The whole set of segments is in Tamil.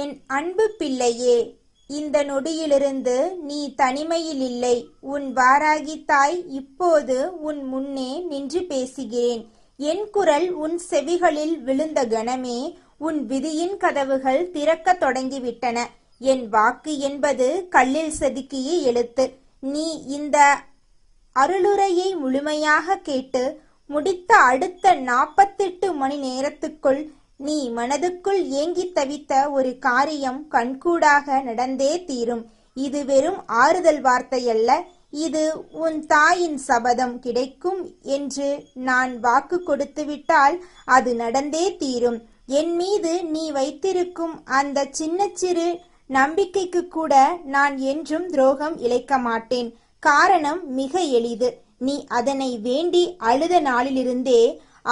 என் அன்பு பிள்ளையே, இந்த நொடியிலிருந்து நீ தனிமையில் இல்லை. உன் வாராகி தாய் இப்போது உன் முன்னே நின்று பேசுகிறேன். என் குரல் உன் செவிகளில் விழுந்த கணமே உன் விதியின் கதவுகள் திறக்கத் தொடங்கிவிட்டன. என் வாக்கு என்பது கல்லில் செதுக்கிய எழுத்து. நீ இந்த அருளுரையை முழுமையாக கேட்டு முடித்த அடுத்த 48 மணி நேரத்துக்குள் நீ மனதுக்குள் ஏங்கி தவித்த ஒரு காரியம் கண்கூடாக நடந்தே தீரும். இது வெறும் ஆறுதல் வார்த்தையல்ல, இது உன் தாயின் சபதம். கிடைக்கும் என்று நான் வாக்கு கொடுத்துவிட்டால் அது நடந்தே தீரும். என் மீது நீ வைத்திருக்கும் அந்த சிறு நம்பிக்கைக்கு கூட நான் என்றும் துரோகம் இழைக்க மாட்டேன். காரணம் மிக எளிது. நீ அதனை வேண்டி அழுத நாளிலிருந்தே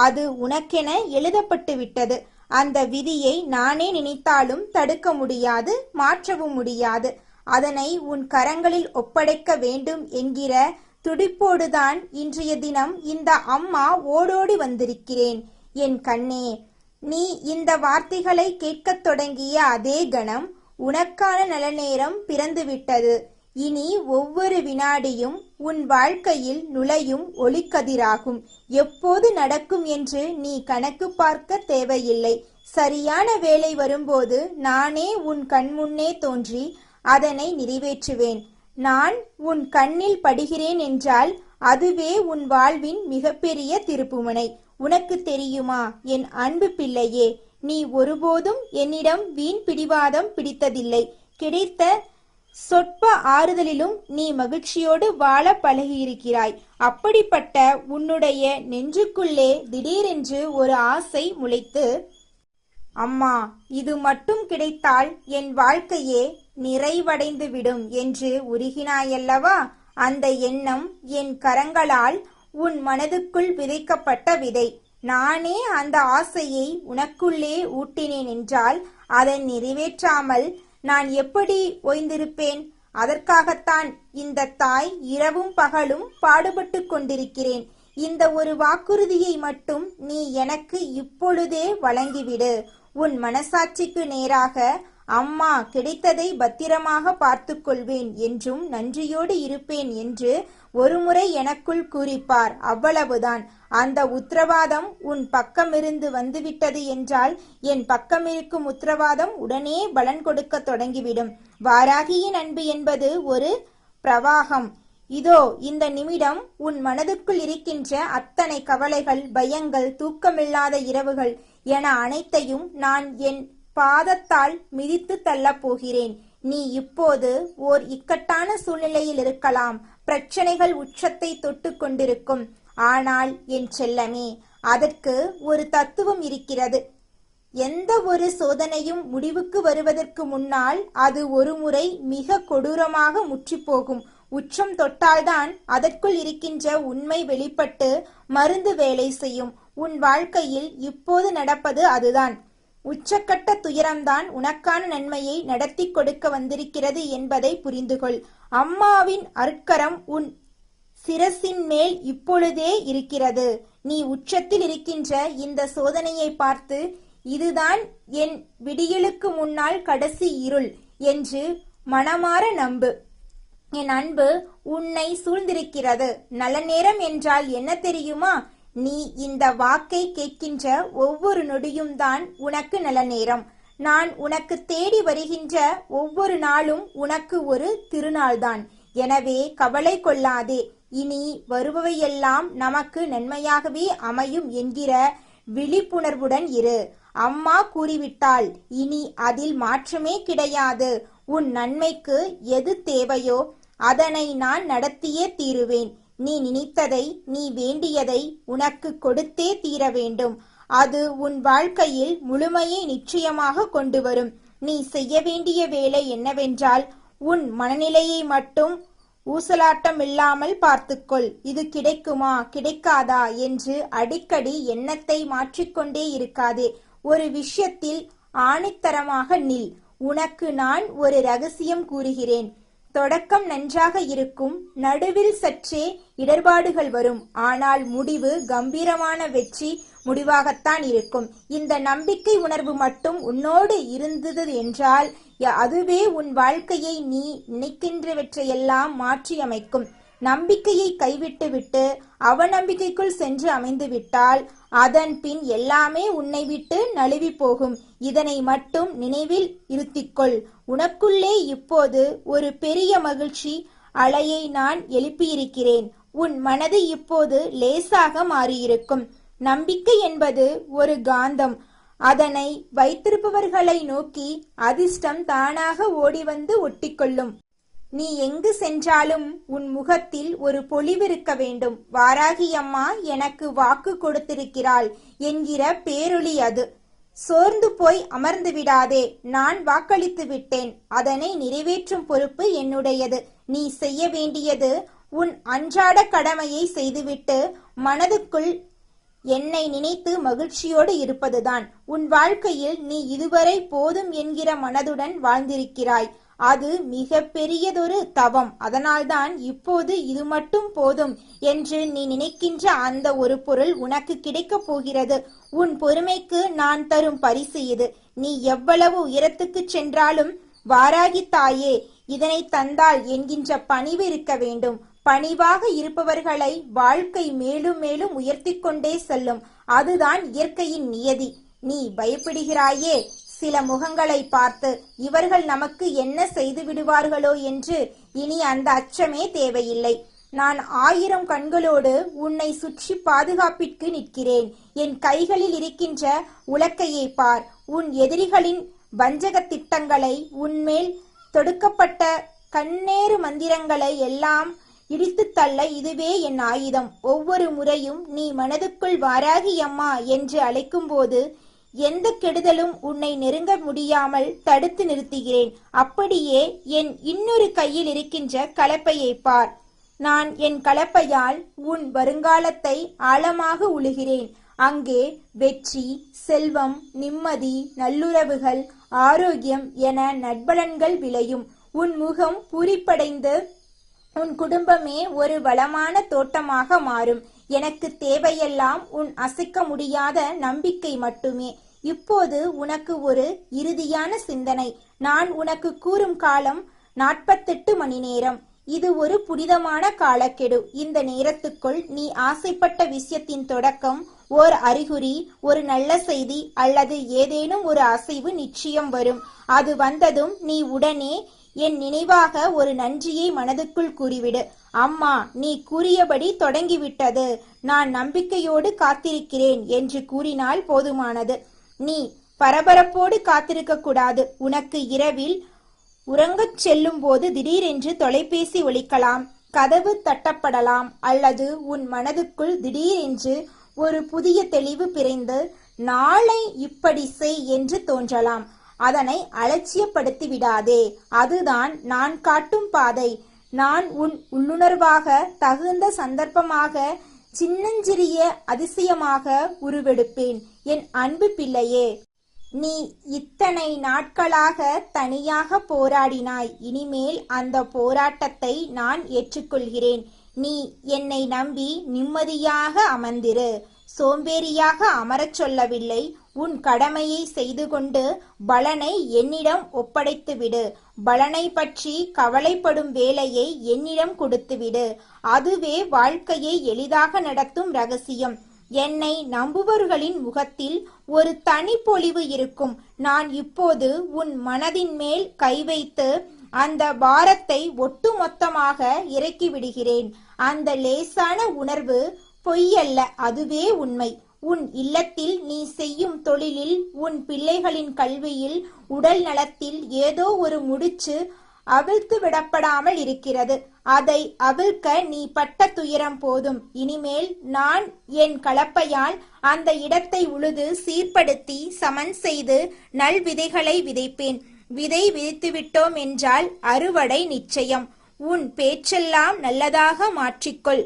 அது உனக்கென எழுதப்பட்டு விட்டது. அந்த விதியை நானே நினைத்தாலும் தடுக்க முடியாது, மாற்றவும் முடியாது. அதனை உன் கரங்களில் ஒப்படைக்க வேண்டும் என்கிற துடிப்போடுதான் இன்றைய தினம் இந்த அம்மா ஓடோடி வந்திருக்கிறேன். என் கண்ணே, நீ இந்த வார்த்தைகளை கேட்கத் தொடங்கிய அதே கணம் உனக்கான நல்ல நேரம் பிறந்துவிட்டது. இனி ஒவ்வொரு வினாடியும் உன் வாழ்க்கையில் நுழையும் ஒளிக்கதிராகும். எப்போது நடக்கும் என்று நீ கணக்கு பார்க்க தேவையில்லை. சரியான வேளை வரும்போது நானே உன் கண்முன்னே தோன்றி அதனை நிறைவேற்றுவேன். நான் உன் கண்ணில் படுகிறேன் என்றால் அதுவே உன் வாழ்வின் மிகப்பெரிய திருப்புமுனை. உனக்கு தெரியுமா என் அன்பு பிள்ளையே, நீ ஒருபோதும் என்னிடம் வீண் பிடிவாதம் பிடித்ததில்லை. கிடைத்த சொற்ப ஆறுதலிலும் நீ மகிழ்ச்சியோடு வாழ பழகியிருக்கிறாய். அப்படிப்பட்ட உன்னுடைய நெஞ்சுக்குள்ளே திடீரென்று ஒரு ஆசை முளைத்து, அம்மா, இது மட்டும் கிடைத்தால் என் வாழ்க்கையே நிறைவடைந்து விடும் என்று உருகினாயல்லவா? அந்த எண்ணம் என் கரங்களால் உன் மனதுக்குள் விதைக்கப்பட்ட விதை. நானே அந்த ஆசையை உனக்குள்ளே ஊட்டினேன் என்றால் அதை நிறைவேற்றாமல் நான் எப்படி ஓய்ந்திருப்பேன்? அதற்காகத்தான் இந்த தாய் இரவும் பகலும் பாடுபட்டு கொண்டிருக்கிறேன். இந்த ஒரு வாக்குறுதியை மட்டும் நீ எனக்கு இப்பொழுதே வழங்கிவிடு. உன் மனசாட்சிக்கு நேராக, அம்மா, கிடைத்ததை பத்திரமாக பார்த்து கொள்வேன் என்றும் நன்றியோடு இருப்பேன் என்று ஒருமுறை எனக்குள் கூறிப்பார். அவ்வளவுதான். அந்த உத்தரவாதம் உன் பக்கமிருந்து வந்துவிட்டது என்றால் என் பக்கமிருக்கும் உத்தரவாதம் உடனே பலன் கொடுக்க தொடங்கிவிடும். வாராகியின் அன்பு என்பது ஒரு பிரவாகம். இதோ இந்த நிமிடம் உன் மனதுக்குள் இருக்கின்ற அத்தனை கவலைகள், பயங்கள், தூக்கமில்லாத இரவுகள் என அனைத்தையும் நான் என் பாதத்தால் மிதித்து தள்ளப் போகிறேன். நீ இப்போது ஓர் இக்கட்டான சூழ்நிலையில் இருக்கலாம். பிரச்சனைகள் உச்சத்தை தொட்டு கொண்டிருக்கும். ஆனால் என் செல்லமே, அதற்கு ஒரு தத்துவம் இருக்கிறது. எந்த ஒரு சோதனையும் முடிவுக்கு வருவதற்கு முன்னால் அது ஒரு முறை மிக கொடூரமாக முற்றிப்போகும். உச்சம் தொட்டால்தான் அதற்குள் இருக்கின்ற உண்மை வெளிப்பட்டு மருந்து வேலை செய்யும். உன் வாழ்க்கையில் இப்போது நடப்பது அதுதான். உச்சக்கட்ட துயரம்தான் உனக்கான நன்மையை நடத்தி கொடுக்க வந்திருக்கிறது என்பதை புரிந்துகொள். அம்மாவின் அருட்கரம் உன் சிரசின் மேல் இப்பொழுதே இருக்கிறது. நீ உச்சத்தில் இருக்கின்ற இந்த சோதனையை பார்த்து, இதுதான் என் விடியலுக்கு முன்னால் கடைசி இருள் என்று மனமாற நம்பு. என் அன்பு உன்னை சூழ்ந்திருக்கிறது. நல்ல நேரம் என்றால் என்ன தெரியுமா? நீ இந்த வாக்கை கேட்கின்ற ஒவ்வொரு நொடியும் தான் உனக்கு நல்ல நேரம். நான் உனக்கு தேடி வருகின்ற ஒவ்வொரு நாளும் உனக்கு ஒரு திருநாள்தான். எனவே கவலை கொள்ளாதே. இனி வருபவையெல்லாம் நமக்கு நன்மையாகவே அமையும் என்கிற விழிப்புணர்வுடன் இரு. அம்மா கூறிவிட்டாள், இனி அதில் மாற்றமே கிடையாது. உன் நன்மைக்கு எது தேவையோ அதனை நான் நடத்தியே தீருவேன். நீ நினைத்ததை, நீ வேண்டியதை உனக்கு கொடுத்தே தீர வேண்டும். அது உன் வாழ்க்கையில் முழுமையை நிச்சயமாக கொண்டு வரும். நீ செய்ய வேண்டிய வேலை என்னவென்றால், உன் மனநிலையை மட்டும் ஊசலாட்டம் இல்லாமல் பார்த்துக்கொள். இது கிடைக்குமா கிடைக்காதா என்று அடிக்கடி எண்ணத்தை மாற்றிக்கொண்டே இருக்காதே. ஒரு விஷயத்தில் ஆணித்தரமாக நில். உனக்கு நான் ஒரு ரகசியம் கூறுகிறேன். தொடக்கம் நன்றாக இருக்கும். நடுவில் சற்றே இடர்பாடுகள் வரும். ஆனால் முடிவு கம்பீரமான வெற்றி முடிவாகத்தான் இருக்கும். இந்த நம்பிக்கை உணர்வு மட்டும் உன்னோடு இருந்தது என்றால் அதுவே உன் வாழ்க்கையை நீ நினைக்கின்றவற்றையெல்லாம் மாற்றியமைக்கும். நம்பிக்கையை கைவிட்டுவிட்டு அவநம்பிக்கைக்குள் சென்று அமைந்து விட்டால் அதன் பின் எல்லாமே உன்னை விட்டு நழுவி போகும். இதனை மட்டும் நினைவில் இருத்திக்கொள். உனக்குள்ளே இப்போது ஒரு பெரிய மகிழ்ச்சி அலையை நான் எழுப்பியிருக்கிறேன். உன் மனது இப்போது லேசாக மாறியிருக்கும். நம்பிக்கை என்பது ஒரு காந்தம். அதனை வைத்திருப்பவர்களை நோக்கி அதிர்ஷ்டம் தானாக ஓடி வந்து ஒட்டிக்கொள்ளும். நீ எங்கு சென்றாலும் உன் முகத்தில் ஒரு பொலிவிருக்க வேண்டும். வாராகி அம்மா எனக்கு வாக்கு கொடுத்திருக்கிறாள் என்கிற பேரொளி அது. சோர்ந்து போய் அமர்ந்து விடாதே. நான் வாக்களித்து விட்டேன். அதனை நிறைவேற்றும் பொறுப்பு என்னுடையது. நீ செய்ய வேண்டியது உன் அன்றாட கடமையை செய்துவிட்டு மனதுக்குள் என்னை நினைத்து மகிழ்ச்சியோடு இருப்பதுதான். உன் வாழ்க்கையில் நீ இதுவரை போதும் என்கிற மனதுடன் வாழ்ந்திருக்கிறாய். அது மிக பெரியதொரு தவம். அதனால்தான் இப்போது இது மட்டும் போதும் என்று நீ நினைக்கின்ற அந்த ஒரு பொருள் உனக்கு கிடைக்கப் போகிறது. உன் பொறுமைக்கு நான் தரும் பரிசு இது. நீ எவ்வளவு உயரத்துக்கு சென்றாலும் வாராகி தாயே இதனை தந்தாள் என்கின்ற பணிவு இருக்க வேண்டும். பணிவாக இருப்பவர்களை வாழ்க்கை மேலும் மேலும் உயர்த்தி கொண்டே செல்லும். அதுதான் இயற்கையின் நியதி. நீ பயப்படுகிறாயே சில முகங்களை பார்த்து, இவர்கள் நமக்கு என்ன செய்து விடுவார்களோ என்று. இனி அந்த அச்சமே தேவையில்லை. நான் 1000 கண்களோடு உன்னை சுற்றி பாதுகாப்பிற்கு நிற்கிறேன். என் கைகளில் இருக்கின்ற உலக்கையை பார். உன் எதிரிகளின் வஞ்சக திட்டங்களை, உன்மேல் தொடுக்கப்பட்ட கண்ணேறு மந்திரங்களை எல்லாம் இடித்து தள்ள இதுவே என் ஆயுதம். ஒவ்வொரு முறையும் நீ மனதுக்குள் வாராகி அம்மா என்று அழைக்கும் போது எந்த கெடுதலும் உன்னை நெருங்க முடியாமல் தடுத்து நிறுத்துகிறேன். அப்படியே என் இன்னொரு கையில் இருக்கின்ற கலப்பையை பார். நான் என் கலப்பையால் உன் வருங்காலத்தை ஆழமாக உழுகிறேன். அங்கே வெற்றி, செல்வம், நிம்மதி, நல்லுறவுகள், ஆரோக்கியம் என நட்பலன்கள் விளையும். உன் முகம் பூரிப்படைந்து உன் குடும்பமே ஒரு வளமான தோட்டமாக மாறும். எனக்கு தேவையெல்லாம் உன் அசைக்க முடியாத நம்பிக்கை மட்டுமே. இப்போது உனக்கு ஒரு இறுதியான சிந்தனை. நான் உனக்கு கூறும் காலம் 48 மணி நேரம். இது ஒரு புனிதமான காலக்கெடு. இந்த நேரத்துக்குள் நீ ஆசைப்பட்ட விஷயத்தின் தொடக்கம், ஓர் அறிகுறி, ஒரு நல்ல செய்தி அல்லது ஏதேனும் ஒரு அசைவு நிச்சயம் வரும். அது வந்ததும் நீ உடனே என் நினைவாக ஒரு நன்றியை மனதுக்குள் கூறிவிடு. அம்மா, நீ கூறியபடி தொடங்கிவிட்டது. நான் நம்பிக்கையோடு காத்திருக்கிறேன் என்று கூறினால் போதுமானது. நீ பரபரப்போடு காத்திருக்க கூடாது. உனக்கு இரவில் உறங்கச் செல்லும் போது திடீரென்று தொலைபேசி ஒலிக்கலாம், கதவு தட்டப்படலாம், அல்லது உன் மனதுக்குள் திடீரென்று ஒரு புதிய தெளிவு பிறந்து நாளை இப்படி செய் என்று தோன்றலாம். அதனை அலட்சியப்படுத்தி விடாதே. அதுதான் நான் காட்டும் பாதை. நான் உன் உள்ளுணர்வாக தகுந்த சந்தர்ப்பமாக சின்னஞ்சிறிய அதிசயமாக உருவெடுப்பேன். என் அன்பு பிள்ளையே, நீ இத்தனை நாட்களாக தனியாக போராடினாய். இனிமேல் அந்த போராட்டத்தை நான் ஏற்றுக்கொள்கிறேன். நீ என்னை நம்பி நிம்மதியாக அமர்ந்திரு. சோம்பேறியாக அமரச் சொல்லவில்லை. உன் கடமையை செய்து கொண்டு பலனை என்னிடம் ஒப்படைத்துவிடு. பலனை பற்றி கவலைப்படும் வேலையை என்னிடம் கொடுத்துவிடு. அதுவே வாழ்க்கையை எளிதாக நடத்தும் ரகசியம். என்னை நம்புபவர்களின் முகத்தில் ஒரு தனி பொலிவு இருக்கும். நான் இப்போது உன் மனதின் மேல் கை வைத்து அந்த பாரத்தை ஒட்டுமொத்தமாக இறக்கி விடுகிறேன். அந்த லேசான உணர்வு பொய்யல்ல, அதுவே உண்மை. உன் இல்லத்தில் நீ செய்யும் தொழிலில், உன் பிள்ளைகளின் கல்வியில், உடல் நலத்தில் ஏதோ ஒரு முடிச்சு அவிழ்த்து விடப்படாமல் இருக்கிறது. அதை அவிழ்க்க நீ பட்ட துயரம் போதும். இனிமேல் நான் என் கலப்பையால் அந்த இடத்தை உழுது சீர்படுத்தி சமன் செய்து நல் விதைகளை விதைப்பேன். விதை விதைத்துவிட்டோம் என்றால் அறுவடை நிச்சயம். உன் பேச்செல்லாம் நல்லதாக மாற்றிக்கொள்.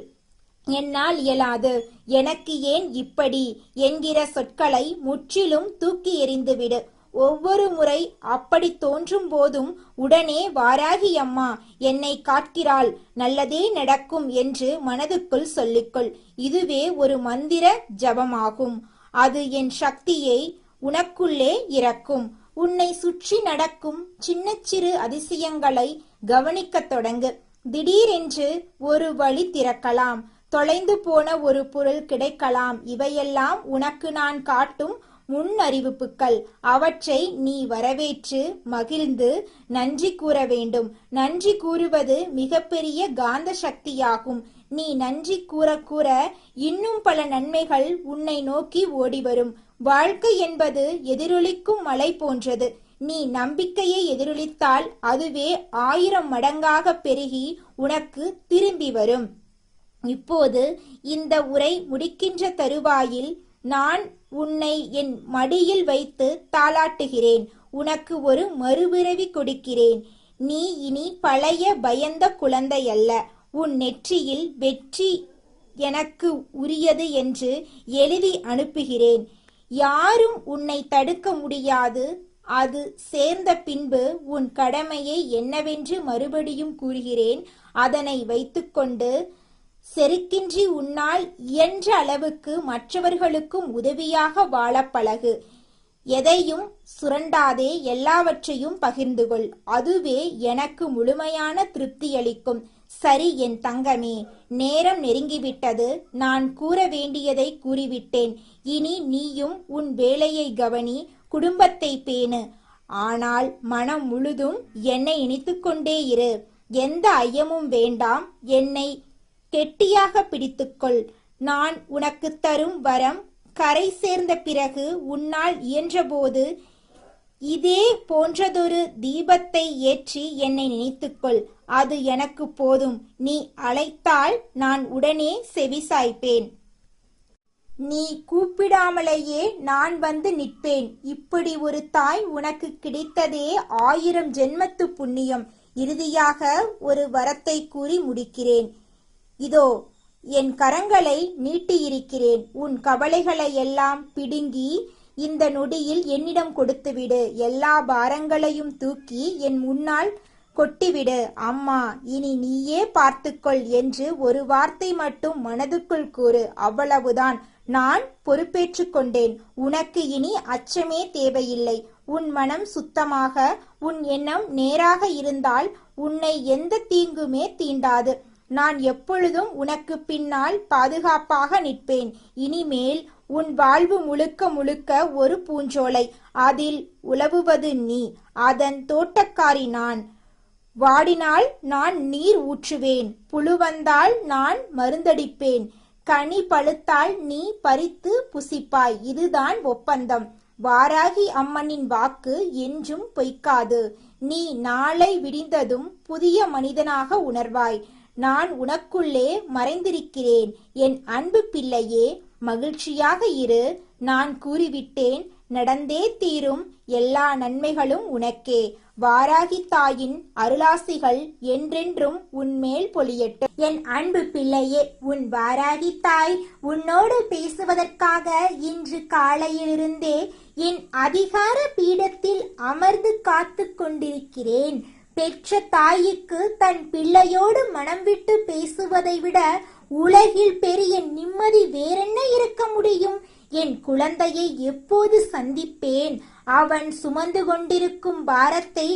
என்னால் இயலாது, எனக்கு ஏன் இப்படி என்கிற சொற்களை முற்றிலும் தூக்கி எறிந்துவிடு. ஒவ்வொரு முறை அப்படி தோன்றும் போதும் உடனே வாராகி அம்மா என்னை காக்கிறாள், நல்லதே நடக்கும் என்று மனதுக்குள் சொல்லிக்கொள். இதுவே ஒரு மந்திர ஜபமாகும். அது என் சக்தியை உனக்குள்ளே இறக்கும். உன்னை சுற்றி நடக்கும் சின்ன சிறு அதிசயங்களை கவனிக்கத் தொடங்கு. திடீரென்று ஒரு வழி திறக்கலாம், தொலைந்து போன ஒரு பொருள் கிடைக்கலாம். இவையெல்லாம் உனக்கு நான் காட்டும் முன்னறிவிப்புகள். அவற்றை நீ வரவேற்று மகிழ்ந்து நன்றி கூற வேண்டும். நன்றி கூறுவது மிகப்பெரிய காந்த சக்தியாகும். நீ நன்றி கூற கூற இன்னும் பல நன்மைகள் உன்னை நோக்கி ஓடிவரும். வாழ்க்கை என்பது எதிரொலிக்கும் மலை போன்றது. நீ நம்பிக்கையை எதிரொலித்தால் அதுவே 1000 மடங்காக பெருகி உனக்கு திரும்பி வரும். இப்போது இந்த உரை முடிக்கின்ற தருவாயில் நான் உன்னை என் மடியில் வைத்து தாளாட்டுகிறேன். உனக்கு ஒரு மறுபிறவி கொடுக்கிறேன். நீ இனி பழைய பயந்த குழந்தை அல்ல. உன் நெற்றியில் வெற்றி எனக்கு உரியது என்று எழுதி அனுப்புகிறேன். யாரும் உன்னை தடுக்க முடியாது. அது சேர்ந்த பின்பு உன் கடமையை என்னவென்று மறுபடியும் கூறுகிறேன். அதனை வைத்துக்கொண்டு செருக்கின்றி உன்னால் இயன்ற அளவுக்கு மற்றவர்களுக்கும் உதவியாக வாழ பழகு. எதையும் சுரண்டாதே, எல்லாவற்றையும் பகிர்ந்து கொள். அதுவே எனக்கு முழுமையான திருப்தியளிக்கும். சரி என் தங்கமே, நேரம் நெருங்கிவிட்டது. நான் கூற வேண்டியதை கூறிவிட்டேன். இனி நீயும் உன் வேலையை கவனி, குடும்பத்தை பேணு. ஆனால் மனம் முழுதும் என்னை நினைத்துக்கொண்டே இரு. எந்த ஐயமும் வேண்டாம். என்னை கெட்டியாக பிடித்துக்கொள். நான் உனக்கு தரும் வரம் கரை சேர்ந்த பிறகு உன்னால் இயன்றபோது இதே போன்றதொரு தீபத்தை ஏற்றி என்னை நினைத்துக்கொள். அது எனக்கு போதும். நீ அழைத்தால் நான் உடனே செவிசாய்ப்பேன். நீ கூப்பிடாமலேயே நான் வந்து நிற்பேன். இப்படி ஒரு தாய் உனக்கு கிடைத்ததே 1000 ஜென்மத்து புண்ணியம். இறுதியாக ஒரு வரத்தை கூறி முடிக்கிறேன். இதோ என் கரங்களை நீட்டியிருக்கிறேன். உன் கவலைகளை எல்லாம் பிடுங்கி இந்த நொடியில் என்னிடம் கொடுத்துவிடு. எல்லா பாரங்களையும் தூக்கி என் முன்னால் கொட்டிவிடு. அம்மா, இனி நீயே பார்த்துக்கொள் என்று ஒரு வார்த்தை மட்டும் மனதுக்குள் கூறு. அவ்வளவுதான். நான் பொறுப்பேற்று கொண்டேன். உனக்கு இனி அச்சமே தேவையில்லை. உன் மனம் சுத்தமாக, உன் எண்ணம் நேராக இருந்தால் உன்னை எந்த தீங்குமே தீண்டாது. நான் எப்பொழுதும் உனக்கு பின்னால் பாதுகாப்பாக நிற்பேன். இனிமேல் உன் வாழ்வு முழுக்க முழுக்க ஒரு பூஞ்சோலை. அதில் உலவுவது நீ. அதன் தோட்டக்காரி நான். வாடினால் நான் நீர் ஊற்றுவேன். புழு வந்தால் நான் மருந்தடிப்பேன். கனி பழுத்தால் நீ பறித்து புசிப்பாய். இதுதான் ஒப்பந்தம். வாராகி அம்மனின் வாக்கு என்றும் பொய்க்காது. நீ நாளை விடிந்ததும் புதிய மனிதனாக உணர்வாய். நான் உனக்குள்ளே மறைந்திருக்கிறேன். என் அன்பு பிள்ளையே, மகிழ்ச்சியாக இரு. நான் கூறிவிட்டேன், நடந்தே தீரும். எல்லா நன்மைகளும் உனக்கே. வாராகி தாயின் அருளாசிகள் என்றென்றும் உன்மேல் பொழியட்டும். என் அன்பு பிள்ளையே, உன் வாராகி தாய் உன்னோடு பேசுவதற்காக இன்று காலையிலிருந்தே என் அதிகார பீடத்தில் அமர்ந்து காத்து கொண்டிருக்கிறேன். பெற்ற தாய்க்கு தன் பிள்ளையோடு மனம் விட்டு பேசுவதை விட உலகில் பெரிய நிம்மதி வேறென்ன இருக்க முடியும்? என் குழந்தையை எப்போது சந்திப்பேன்? அவன் சுமந்து கொண்டிருக்கும் பாரத்தை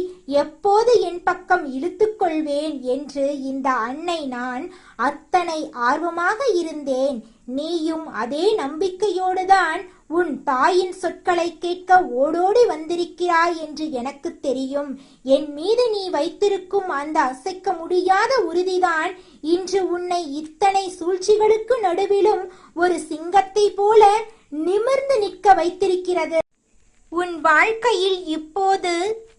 எப்போது என் பக்கம் இழுத்துக் கொள்வேன் என்று இந்த அன்னை நான் அத்தனை ஆர்வமாக இருந்தேன். நீயும் அதே நம்பிக்கையோடுதான் உன் தாயின் சொற்களை கேட்க ஓடோடி வந்திருக்கிறாய் என்று எனக்கு தெரியும். என் மீது நீ வைத்திருக்கும் அந்த அசைக்க முடியாத உறுதிதான் இன்று உன்னை இத்தனை சூழ்ச்சிகளுக்கு நடுவிலும் ஒரு சிங்கத்தை போல நிமிர்ந்து நிற்க வைத்திருக்கிறது. உன் வாழ்க்கையில் இப்போது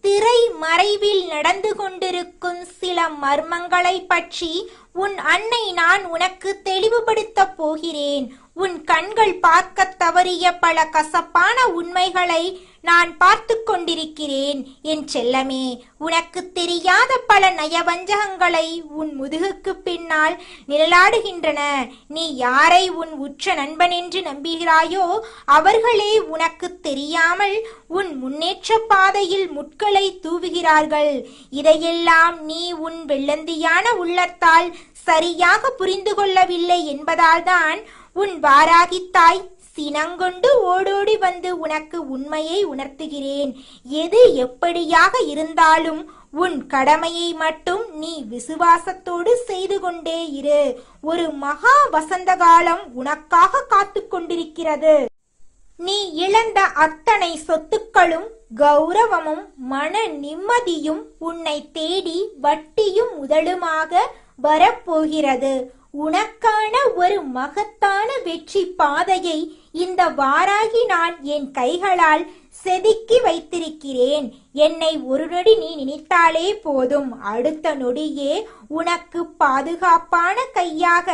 திரை மறைவில் நடந்து கொண்டிருக்கும் சில மர்மங்களை பற்றி உன் அன்னை நான் உனக்கு தெளிவுபடுத்த போகிறேன். உன் கண்கள் பார்க்க தவறிய பல கசப்பான உண்மைகளை நான் பார்த்து கொண்டிருக்கிறேன். என் செல்லமே, உனக்கு தெரியாத பல நயவஞ்சகங்களை உன் முதுகுக்கு பின்னால் நிழலாடுகின்றன. நீ யாரை உன் உற்ற நண்பன் என்று நம்புகிறாயோ அவர்களே உனக்கு தெரியாமல் உன் முன்னேற்ற பாதையில் முட்களை தூவுகிறார்கள். இதையெல்லாம் நீ உன் வெள்ளந்தியான உள்ளத்தால் சரியாக புரிந்து கொள்ளவில்லை என்பதால்தான் உன் வாராகி தாய் சினங்கொண்டு ஓடோடி வந்து உனக்கு உண்மையை உணர்த்துகிறேன். எது எப்படியாக இருந்தாலும் உன் கடமையை மட்டும் நீ விசுவாசத்தோடு செய்து கொண்டே இரு. ஒரு மகா வசந்த காலம் உனக்காக காத்து கொண்டிருக்கிறது. நீ இழந்த அத்தனை சொத்துக்களும் கௌரவமும் மன நிம்மதியும் உன்னை தேடி வட்டியும் முதலுமாக வரப்போகிறது. உனக்கான ஒரு மகத்தான வெற்றி பாதையை இந்த வாராகி நான் என் கைகளால் செதுக்கி வைத்திருக்கிறேன். என்னை ஒரு நொடி நீ நினைத்தாலே போதும், அடுத்த நொடியே உனக்கு பாதுகாப்பான கையாக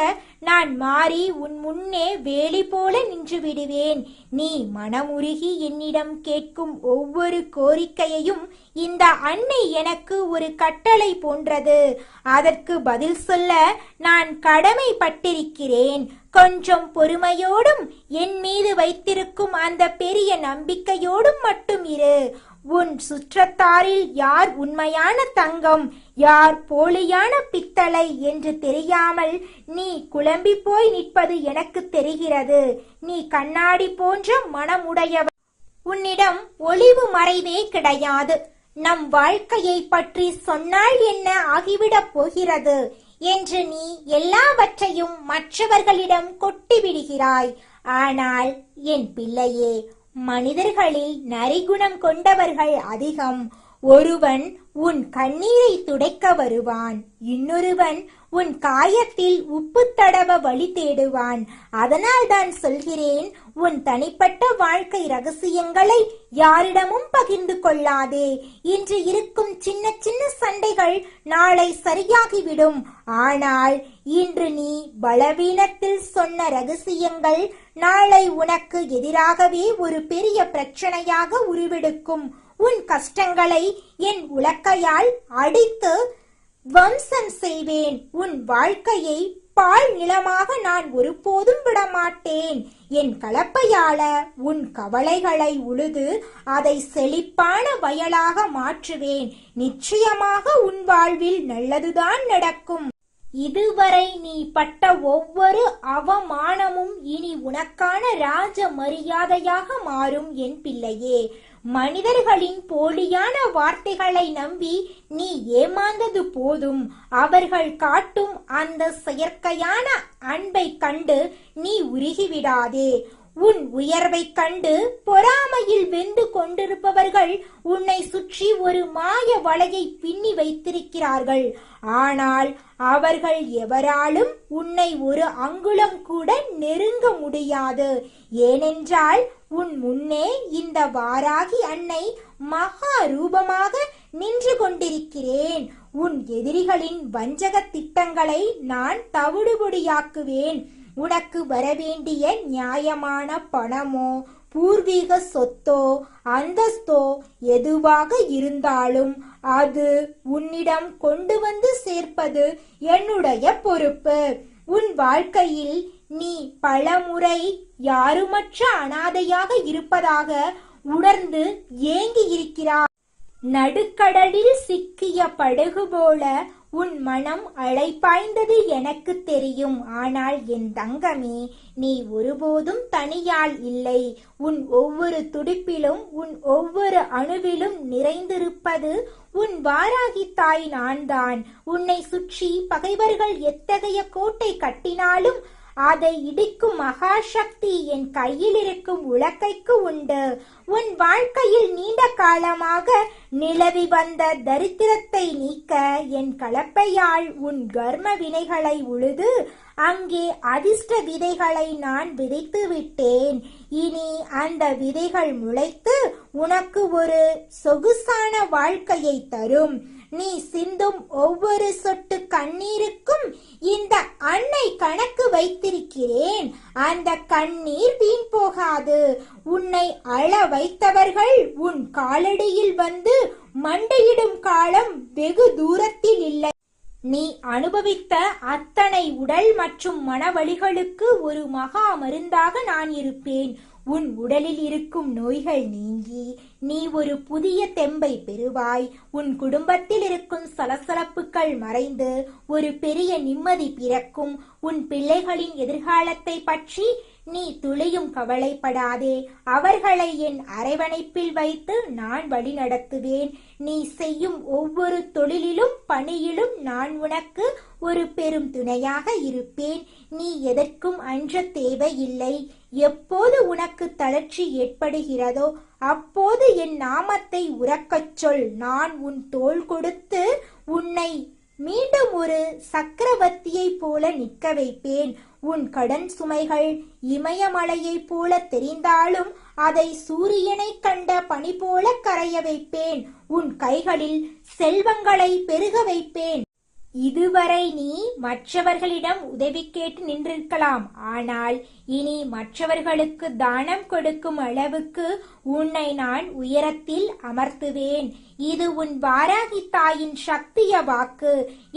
நான் மாறி உன் முன்னே வேலி போல நின்று விடுவேன். நீ மனமுருகி என்னிடம் கேட்கும் ஒவ்வொரு கோரிக்கையையும் இந்த அன்னை எனக்கு ஒரு கட்டளை போன்றது. அதற்கு பதில் சொல்ல நான் கடமைப்பட்டிருக்கிறேன். கொஞ்சம் பொறுமையோடும் என் மீது வைத்திருக்கும் அந்த பெரிய நம்பிக்கையோடும் மட்டும் இரு. உன் சுற்றத்தாரில் யார் உண்மையான தங்கம், யார் போலியான பித்தளை என்று தெரியாமல் நீ குழம்பி போய் நிற்பது எனக்கு தெரிகிறது. நீ கண்ணாடி போன்ற மனமுடையவர். உன்னிடம் ஒளிவு மறைவே கிடையாது. நம் வாழ்க்கையை பற்றி சொன்னால் என்ன ஆகிவிடப் போகிறது என்று நீ எல்லாவற்றையும் மற்றவர்களிடம் கொட்டிவிடுகிறாய். ஆனால் என் பிள்ளையே, மனிதர்களில் நரிகுணம் கொண்டவர்கள் அதிகம். ஒருவன் உன் கண்ணீரை துடைக்க வருவான், இன்னொருவன் உன் காயத்தில் உப்பு தடவ வழி தேடுவான். அதனால் தான் சொல்கிறேன், உன் தனிப்பட்ட வாழ்க்கை ரகசியங்களை யாரிடமும் பகிர்ந்து கொள்ளாதே. இன்று இருக்கும் சின்ன சின்ன சண்டைகள் நாளை சரியாகிவிடும். ஆனால் இன்று நீ பலவீனத்தில் சொன்ன ரகசியங்கள் நாளை உனக்கு எதிராகவே ஒரு பெரிய பிரச்சனையாக உருவெடுக்கும். உன் கஷ்டங்களை என் உலக்கையால் அடித்து வம்சம் செய்வேன். உன் வாழ்க்கையை பால் நிலமாக நான் ஒருபோதும் விடமாட்டேன். என் கலப்பையால உன் கவலைகளை உழுது அதை செழிப்பான வயலாக மாற்றுவேன். நிச்சயமாக உன் வாழ்வில் நல்லதுதான் நடக்கும். இதுவரை நீ பட்ட ஒவ்வொரு அவமானமும் இனி உனக்கான ராஜ மரியாதையாக மாறும் என் பிள்ளையே. மனிதர்களின் போலியான வார்த்தைகளை நம்பி நீ ஏமாந்தது போதும். அவர்கள் காட்டும் அந்த செயற்கையான அன்பை கண்டு நீ உருகிவிடாதே. உன் உயர்வை கண்டு பொறாமையில் வெந்து கொண்டிருப்பவர்கள் உன்னை சுற்றி ஒரு மாய வலையை பின்னி வைத்திருக்கிறார்கள். ஆனால் அவர்கள் எவராலும் உன்னை ஒரு அங்குலம் கூட நெருங்க முடியாது. ஏனென்றால் உன் முன்னே இந்த வாராகி அன்னை மகா ரூபமாக நின்று கொண்டிருக்கிறேன். உன் எதிரிகளின் வஞ்சக திட்டங்களை நான் தவிடுபொடியாக்குவேன். உனக்கு வரவேண்டிய நியாயமான பணமோ பூர்வீக சொத்தோ அந்தஸ்தோ எதுவாக இருந்தாலும் அது உன்னிடம் கொண்டு வந்து சேர்ப்பது என்னுடைய பொறுப்பு. உன் வாழ்க்கையில் நீ பலமுறை யாருமற்ற அனாதையாக இருப்பதாக உணர்ந்து ஏங்கி இருக்கிறாய். நடுக்கடலில் சிக்கிய படகு போல உன் மனம் அலைப்பாய்ந்தது எனக்கு தெரியும். ஆனால் என் தங்கமே, நீ ஒருபோதும் தனியாள் இல்லை. உன் ஒவ்வொரு துடிப்பிலும் உன் ஒவ்வொரு அணுவிலும் நிறைந்திருப்பது உன் வாராகி தாய் நான்தான். உன்னை சுற்றி பகைவர்கள் எத்தகைய கோட்டை கட்டினாலும் அதை இடிக்கும் மகாசக்தி என் கையில் இருக்கும் உலக்கைக்கு உண்டு. உன் வாழ்க்கையில் நீண்ட காலமாக நிலவி வந்த தரித்திரத்தை நீக்க என் கலப்பையால் உன் கர்ம வினைகளை உழுது அங்கே அதிர்ஷ்ட விதைகளை நான் விதைத்து விட்டேன். இனி அந்த விதைகள் முளைத்து உனக்கு ஒரு சொகுசான வாழ்க்கையை தரும். நீ சிந்தும் ஒவ்வொரு சொட்டு கண்ணீருக்கும் இந்த அன்னை கணக்கு வைத்திருக்கிறேன். அந்த கண்ணீர் வீண் போகாது. உன்னை அழ வைத்தவர்கள் உன் காலடியில் வந்து மண்டையிடும் காலம் வெகு தூரத்தில் இல்லை. நீ அனுபவித்த அத்தனை உடல் மற்றும் மனவலிகளுக்கு ஒரு மகா மருந்தாக நான் இருப்பேன். உன் உடலில் இருக்கும் நோய்கள் நீங்கி நீ ஒரு புதிய தெம்பை பெறுவாய். உன் குடும்பத்தில் இருக்கும் சலசலப்புகள் மறைந்து ஒரு பெரிய நிம்மதி பிறக்கும். உன் பிள்ளைகளின் எதிர்காலத்தை பற்றி நீ துளியும் கவலைப்படாதே. அவர்களை என் அரவணைப்பில் வைத்து நான் வழிநடத்துவேன். நீ செய்யும் ஒவ்வொரு தொழிலிலும் பணியிலும் நான் உனக்கு ஒரு பெரும் துணையாக இருப்பேன். நீ எதற்கும் அஞ்ச தேவையில்லை. எப்போது உனக்கு தளர்ச்சி ஏற்படுகிறதோ அப்போது என் நாமத்தை உரக்கச் சொல். நான் உன் தோள் கொடுத்து உன்னை மீண்டும் ஒரு சக்கரவர்த்தியைப் போல நிற்க வைப்பேன். உன் கடன் சுமைகள் இமயமலையைப் போல தெரிந்தாலும் அதை சூரியனை கண்ட பனி போல கரைய வைப்பேன். உன் கைகளில் செல்வங்களை பெருக வைப்பேன். இதுவரை நீ மற்றவர்களிடம் உதவி கேட்டு நின்றிருக்கலாம். ஆனால் இனி மற்றவர்களுக்கு தானம் கொடுக்கும் அளவுக்கு உன்னை நான் உயரத்தில் அமர்த்துவேன். இது உன் வாராகி தாயின் சக்திய வாக்கு.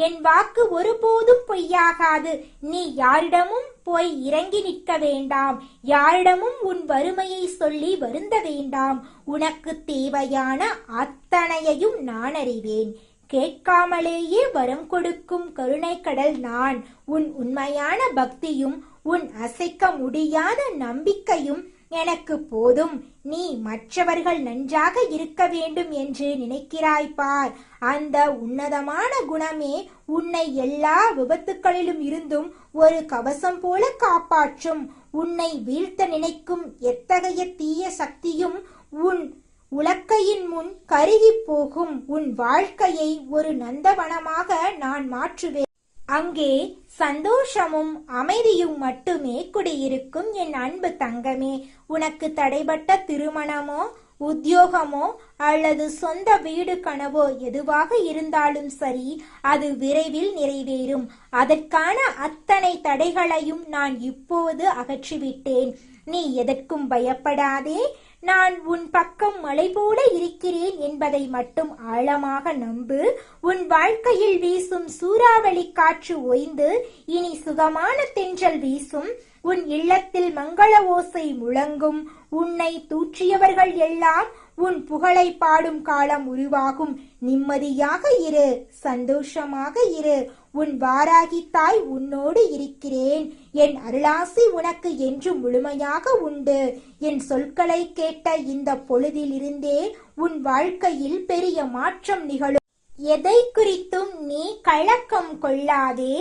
என் வாக்கு ஒருபோதும் பொய்யாகாது. நீ யாரிடமும் போய் இறங்கி நிற்க வேண்டாம். யாரிடமும் உன் வறுமையை சொல்லி வருந்த வேண்டாம். உனக்கு தேவையான அத்தனையையும் நான் அறிவேன். கேட்காமலேயே வரம் கொடுக்கும் கருணை கடல் நான். உன் உண்மையான பக்தியும் உன் அசைக்க முடியாத நம்பிக்கையும் எனக்கு போதும். நீ மற்றவர்கள் நன்றாக இருக்க வேண்டும் என்று நினைக்கிறாய் பார். அந்த உன்னதமான குணமே உன்னை எல்லா விபத்துக்களிலும் இருந்தும் ஒரு கவசம் போல காப்பாற்றும். உன்னை வீழ்த்த நினைக்கும் எத்தகைய தீய சக்தியும் உன் உலக்கையின் முன் கருகி போகும். உன் வாழ்க்கையை ஒரு நந்தவனமாக நான் மாற்றுவேன். அங்கே சந்தோஷமும் அமைதியும் மட்டுமே குடியிருக்கும். என் அன்பு தங்கமே, உனக்கு தடைபட்ட திருமணமோ உத்தியோகமோ அல்லது சொந்த வீடு கனவோ எதுவாக இருந்தாலும் சரி, அது விரைவில் நிறைவேறும். அதற்கான அத்தனை தடைகளையும் நான் இப்போது அகற்றிவிட்டேன். நீ எதற்கும் பயப்படாதே. நான் உன் பக்கம் மலை போல இருக்கிறேன் என்பதை மட்டும் ஆழமாக நம்பு. உன் வாழ்க்கையில் வீசும் சூறாவளி காற்று ஓய்ந்து இனி சுகமான தென்றல் வீசும். உன் இல்லத்தில் மங்கள ஓசை முழங்கும். உன்னை தூற்றியவர்கள் எல்லாம் உன் புகழை பாடும் காலம் உருவாகும். நிம்மதியாக இரு, சந்தோஷமாக இரு. உன் வாராகி தாய் உன்னோடு இருக்கிறேன். என் அருளாசி உனக்கு என்று முழுமையாக உண்டு. என் சொற்களை கேட்ட இந்த பொழுதிலிருந்தே உன் வாழ்க்கையில் பெரிய மாற்றம் நிகழும். எதை குறித்தும் நீ கலக்கம் கொள்ளாதே.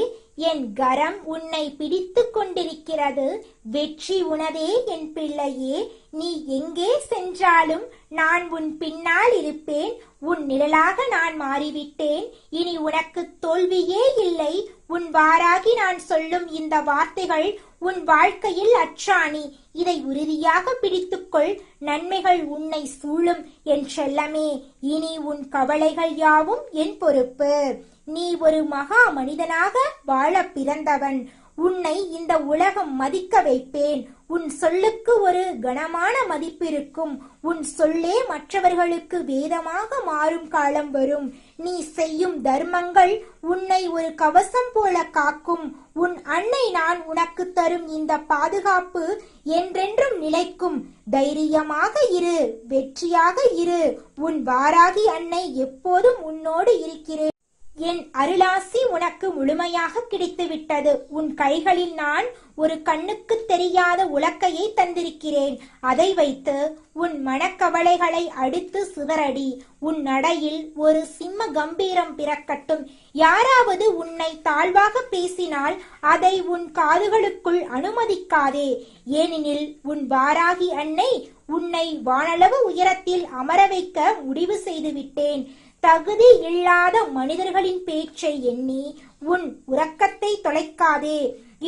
என் கரம் உன்னை பிடித்து கொண்டிருக்கிறது. வெற்றி உனதே என் பிள்ளையே. நீ எங்கே சென்றாலும் நான் உன் பின்னால் இருப்பேன். உன் நிழலாக நான் மாறிவிட்டேன். இனி உனக்கு தோல்வியே இல்லை. உன் வாராகி நான் சொல்லும் இந்த வார்த்தைகள் உன் வாழ்க்கையில் அச்சாணி. இதை உறுதியாக பிடித்துக்கொள். நன்மைகள் உன்னை சூழும் என் செல்லமே. இனி உன் கவலைகள் யாவும் என் பொறுப்பு. நீ ஒரு மகா மனிதனாக வாழ பிறந்தவன். உன்னை இந்த உலகம் மதிக்க வைப்பேன். உன் சொல்லுக்கு ஒரு கனமான மதிப்பு இருக்கும். உன் சொல்லே மற்றவர்களுக்கு வேதமாக மாறும் காலம் வரும். நீ செய்யும் தர்மங்கள் உன்னை ஒரு கவசம் போல காக்கும். உன் அன்னை நான் உனக்கு தரும் இந்த பாதுகாப்பு என்றென்றும் நிலைக்கும். தைரியமாக இரு, வெற்றியாக இரு. உன் வாராகி அன்னை எப்போதும் உன்னோடு இருக்கிறேன். என் அருளாசி உனக்கு முழுமையாக கிடைத்துவிட்டது. உன் கைகளில் நான் ஒரு கண்ணுக்கு தெரியாத உலக்கையை தந்திருக்கிறேன். அதை வைத்து உன் மனக்கவலைகளை அடித்து சிதறடி. உன் நடையில் ஒரு சிம்ம கம்பீரம் பிறக்கட்டும். யாராவது உன்னை தாழ்வாக பேசினால் அதை உன் காதுகளுக்குள் அனுமதிக்காதே. ஏனெனில் உன் வாராகி அன்னை உன்னை வானளவு உயரத்தில் அமர வைக்க முடிவு செய்துவிட்டேன். தகுதி இல்லாத மனிதர்களின் பேச்சை எண்ணி உன் உறக்கத்தை தொலைக்காதே.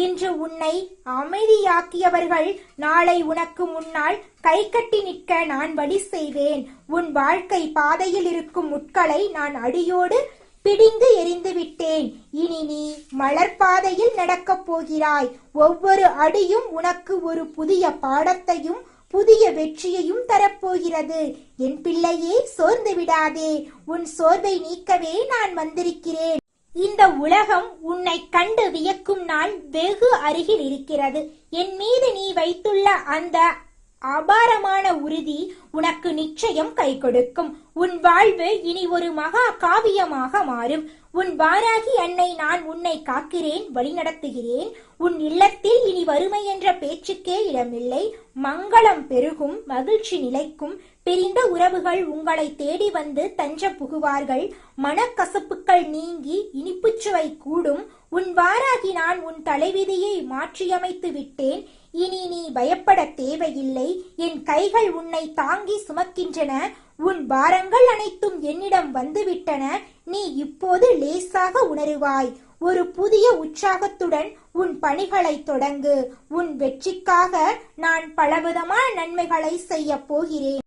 இன்று உன்னை அமைதியாக்கியவர்கள் நாளை உனக்கு முன்னால் கை கட்டி நிற்க நான் வழி செய்வேன். உன் வாழ்க்கை பாதையில் இருக்கும் முட்களை நான் அடியோடு பிடிந்து எறிந்து விட்டேன். இனி நீ மலர்பாதையில் நடக்கப் போகிறாய். ஒவ்வொரு அடியும் உனக்கு ஒரு புதிய பாடத்தையும் புதிய வெற்றியையும் தரப்போகிறது. என் பிள்ளையே, சோர்ந்து விடாதே. உன் சோர்வை நீக்கவே நான் வந்திருக்கிறேன். இந்த உலகம் உன்னை கண்டு வியக்கும் நாள் வெகு அருகில் இருக்கிறது. என் மீது நீ வைத்துள்ள அந்த அபாரமான உறுதி உனக்கு நிச்சயம் கை கொடுக்கும். உன் வாழ்வு இனி ஒரு மகா காவியமாக மாறும். உன் வாராகி அன்னை நான் உன்னை காக்கிறேன், வழிநடத்துகிறேன். உன் இல்லத்தில் இனி வறுமை என்ற பேச்சுக்கே இடமில்லை. மங்களம் பெருகும், மகிழ்ச்சி நிலைக்கும். பிரிந்த உறவுகள் உங்களை தேடி வந்து தஞ்சம் புகுவார்கள். மனக்கசப்புகள் நீங்கி இனிப்புச்சுவை கூடும். உன் வாராகி நான் உன் தலைவிதியை மாற்றியமைத்து விட்டேன். இனி நீ பயப்பட தேவையில்லை. என் கைகள் உன்னை தாங்கி சுமக்கின்றன. உன் பாரங்கள் அனைத்தும் என்னிடம் வந்துவிட்டன. நீ இப்போது லேசாக உணருவாய். ஒரு புதிய உற்சாகத்துடன் உன் பணிகளை தொடங்கு. உன் வெற்றிக்காக நான் பலவிதமான நன்மைகளை செய்ய போகிறேன்.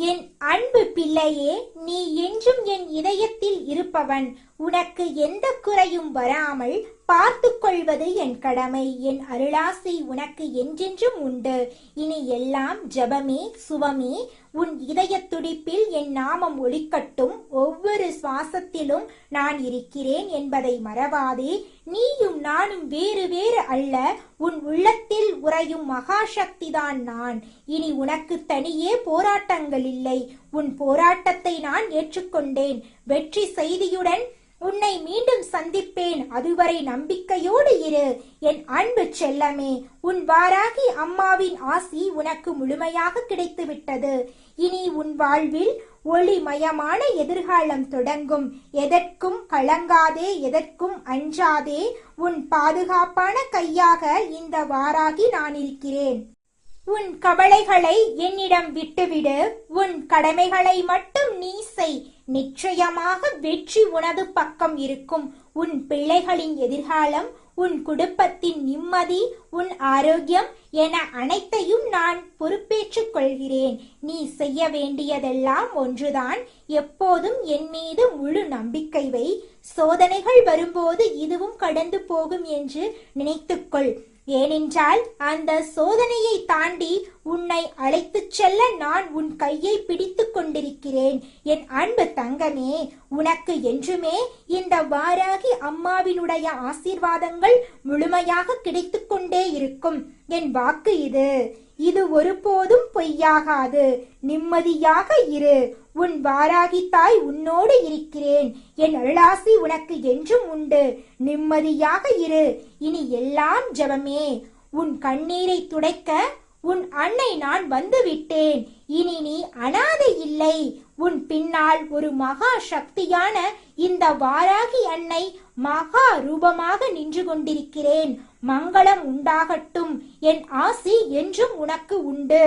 என் அன்பு பிள்ளையே, நீ என்றும் என் இதயத்தில் இருப்பவன். உனக்கு எந்த குறையும் வராமல் பார்த்து கொள்வது என் கடமை. என் அருளாசி உனக்கு என்றென்றும் உண்டு. இனி எல்லாம் ஜபமே சுவமே. உன் இதய துடிப்பில் என் நாமம் ஒலிக்கட்டும். ஒவ்வொரு சுவாசத்திலும் நான் இருக்கிறேன் என்பதை மறவாதே. நீயும் நானும் வேறு வேறு அல்ல. உன் உள்ளத்தில் உறையும் மகாசக்திதான் நான். இனி உனக்கு தனியே போராட்டங்கள் இல்லை. உன் போராட்டத்தை நான் ஏற்றுக்கொண்டேன். வெற்றி செய்தியுடன் உன்னை மீண்டும் சந்திப்பேன். அதுவரை நம்பிக்கையோடு இரு என் அன்பு செல்லமே. உன் வாராகி அம்மாவின் ஆசி உனக்கு முழுமையாக கிடைத்துவிட்டது. இனி உன் வாழ்வில் ஒளிமயமான எதிர்காலம் தொடங்கும். எதற்கும் கலங்காதே, எதற்கும் அஞ்சாதே. உன் பாதுகாப்பான கையாக இந்த வாராகி நான் இருக்கிறேன். உன் கவலைகளை என்னிடம் விட்டுவிடு. உன் கடமைகளை மட்டும் நீ செய். நிச்சயமாக வெற்றி உனது பக்கம் இருக்கும். உன் பிள்ளைகளின் எதிர்காலம், உன் குடும்பத்தின் நிம்மதி, உன் ஆரோக்கியம் என அனைத்தையும் நான் பொறுப்பேற்றுக் கொள்கிறேன். நீ செய்ய வேண்டியதெல்லாம் ஒன்றுதான். எப்போதும் என் மீது முழு நம்பிக்கை வை. சோதனைகள் வரும்போது இதுவும் கடந்து போகும் என்று நினைத்துக்கொள். ஏனென்றால் அந்த சோதனையை தாண்டி உன்னை அழைத்துச் செல்ல நான் உன் கையை பிடித்து கொண்டிருக்கிறேன். என் அன்பு தங்கமே, உனக்கு என்றுமே இந்த வாராகி அம்மாவினுடைய ஆசீர்வாதங்கள் முழுமையாக கிடைத்து கொண்டே இருக்கும். என் வாக்கு இது ஒருபோதும் பொய்யாகாது. நிம்மதியாக இரு. உன் வாராகி தாய் உன்னோடு இருக்கிறேன். என் அருளாசி உனக்கு என்றும் உண்டு. நிம்மதியாக இரு. இனி எல்லாம் ஜபமே. உன் கண்ணீரை துடைக்க உன் அன்னை நான் வந்துவிட்டேன். இனி நீ அனாதை இல்லை. உன் பின்னால் ஒரு மகா சக்தியான இந்த வாராகி அன்னை மகா ரூபமாக நின்று கொண்டிருக்கிறேன். மங்களம் உண்டாகட்டும். என் ஆசி என்றும் உனக்கு உண்டு.